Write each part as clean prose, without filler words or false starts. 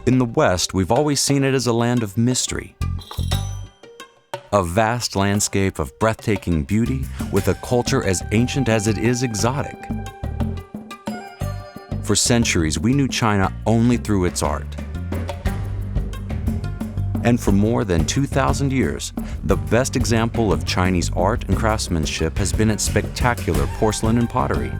In the West, we've always seen it as a land of mystery. A vast landscape of breathtaking beauty with a culture as ancient as it is exotic. For centuries, we knew China only through its art. And for more than 2,000 years, the best example of Chinese art and craftsmanship has been its spectacular porcelain and pottery.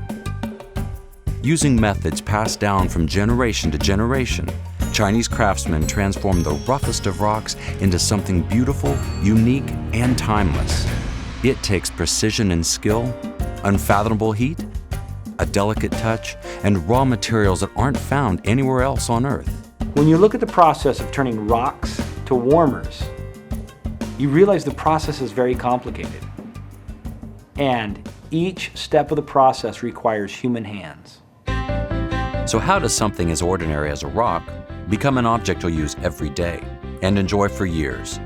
Using methods passed down from generation to generation, Chinese craftsmen transformed the roughest of rocks into something beautiful, unique, and timeless. It takes precision and skill, unfathomable heat, a delicate touch, and raw materials that aren't found anywhere else on Earth. When you look at the process of turning rocks to warmers, you realize the process is very complicated. And each step of the process requires human hands. So how does something as ordinary as a rock become an object you'll use every day and enjoy for years?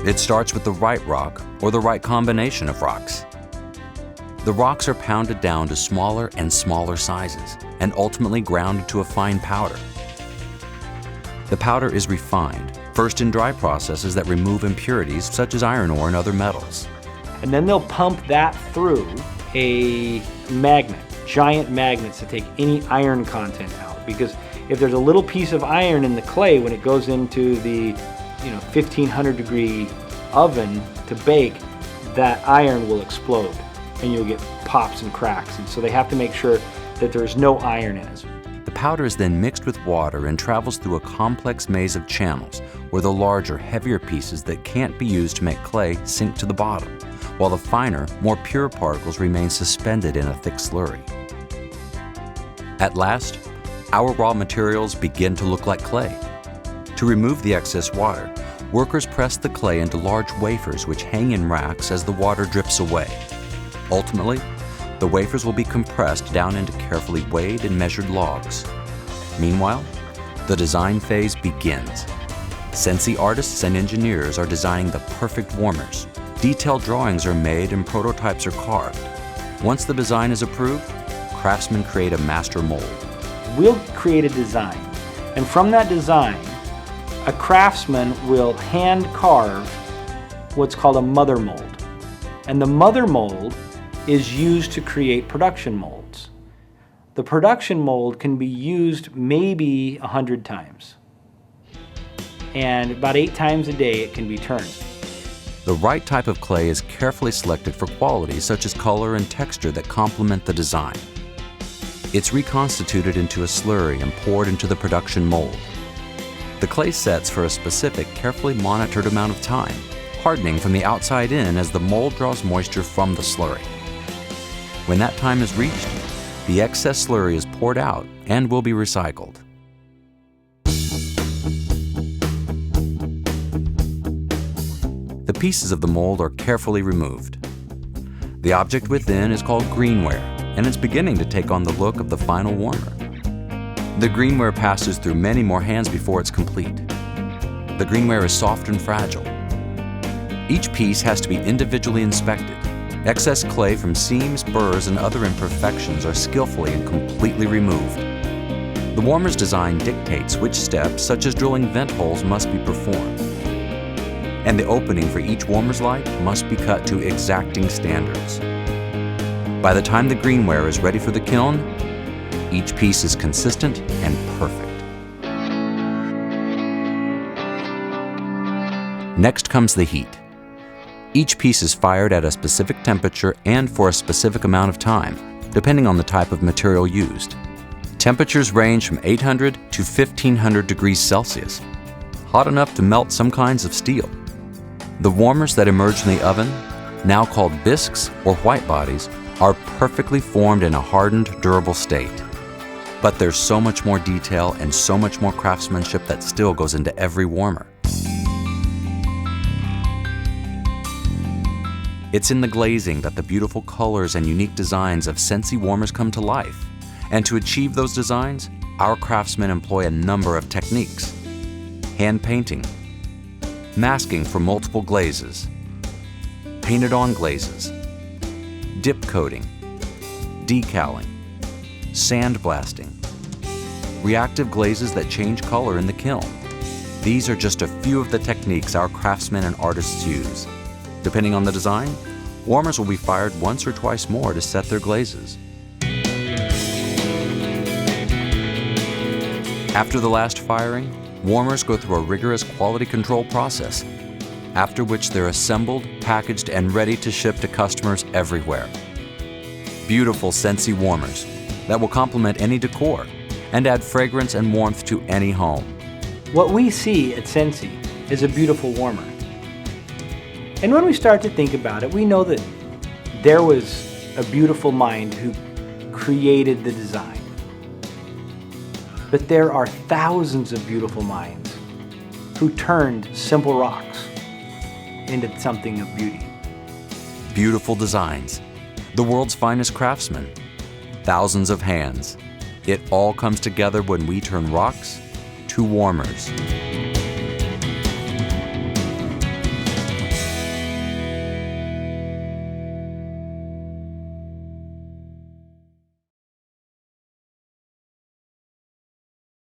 It starts with the right rock or the right combination of rocks. The rocks are pounded down to smaller and smaller sizes and ultimately ground to a fine powder. The powder is refined, first in dry processes that remove impurities such as iron ore and other metals. And then they'll pump that through a magnet, giant magnets to take any iron content out. Because if there's a little piece of iron in the clay, when it goes into the 1500 degree oven to bake, that iron will explode and you'll get pops and cracks. And so they have to make sure that there's no iron in it. The powder is then mixed with water and travels through a complex maze of channels where the larger, heavier pieces that can't be used to make clay sink to the bottom, while the finer, more pure particles remain suspended in a thick slurry. At last, our raw materials begin to look like clay. To remove the excess water, workers press the clay into large wafers which hang in racks as the water drips away. Ultimately, the wafers will be compressed down into carefully weighed and measured logs. Meanwhile, the design phase begins. Scentsy artists and engineers are designing the perfect warmers. Detailed drawings are made and prototypes are carved. Once the design is approved, craftsmen create a master mold. We'll create a design, and from that design, a craftsman will hand carve what's called a mother mold. And the mother mold is used to create production molds. The production mold can be used maybe 100 times. And about 8 times a day it can be turned. The right type of clay is carefully selected for qualities such as color and texture that complement the design. It's reconstituted into a slurry and poured into the production mold. The clay sets for a specific, carefully monitored amount of time, hardening from the outside in as the mold draws moisture from the slurry. When that time is reached, the excess slurry is poured out and will be recycled. The pieces of the mold are carefully removed. The object within is called Greenware, and it's beginning to take on the look of the final warmer. The Greenware passes through many more hands before it's complete. The Greenware is soft and fragile. Each piece has to be individually inspected. Excess clay from seams, burrs, and other imperfections are skillfully and completely removed. The warmer's design dictates which steps, such as drilling vent holes, must be performed. And the opening for each warmer's light must be cut to exacting standards. By the time the Greenware is ready for the kiln, each piece is consistent and perfect. Next comes the heat. Each piece is fired at a specific temperature and for a specific amount of time, depending on the type of material used. Temperatures range from 800 to 1500 degrees Celsius, hot enough to melt some kinds of steel. The warmers that emerge from the oven, now called bisques or white bodies, are perfectly formed in a hardened, durable state. But there's so much more detail and so much more craftsmanship that still goes into every warmer. It's in the glazing that the beautiful colors and unique designs of Scentsy warmers come to life. And to achieve those designs, our craftsmen employ a number of techniques. Hand painting, masking for multiple glazes, painted on glazes, dip coating, decaling, sandblasting, reactive glazes that change color in the kiln. These are just a few of the techniques our craftsmen and artists use. Depending on the design, warmers will be fired once or twice more to set their glazes. After the last firing, warmers go through a rigorous quality control process, after which they're assembled, packaged, and ready to ship to customers everywhere. Beautiful Scentsy warmers that will complement any decor and add fragrance and warmth to any home. What we see at Scentsy is a beautiful warmer. And when we start to think about it, we know that there was a beautiful mind who created the design. But there are thousands of beautiful minds who turned simple rocks into something of beauty. Beautiful designs, the world's finest craftsmen, thousands of hands. It all comes together when we turn rocks to warmers.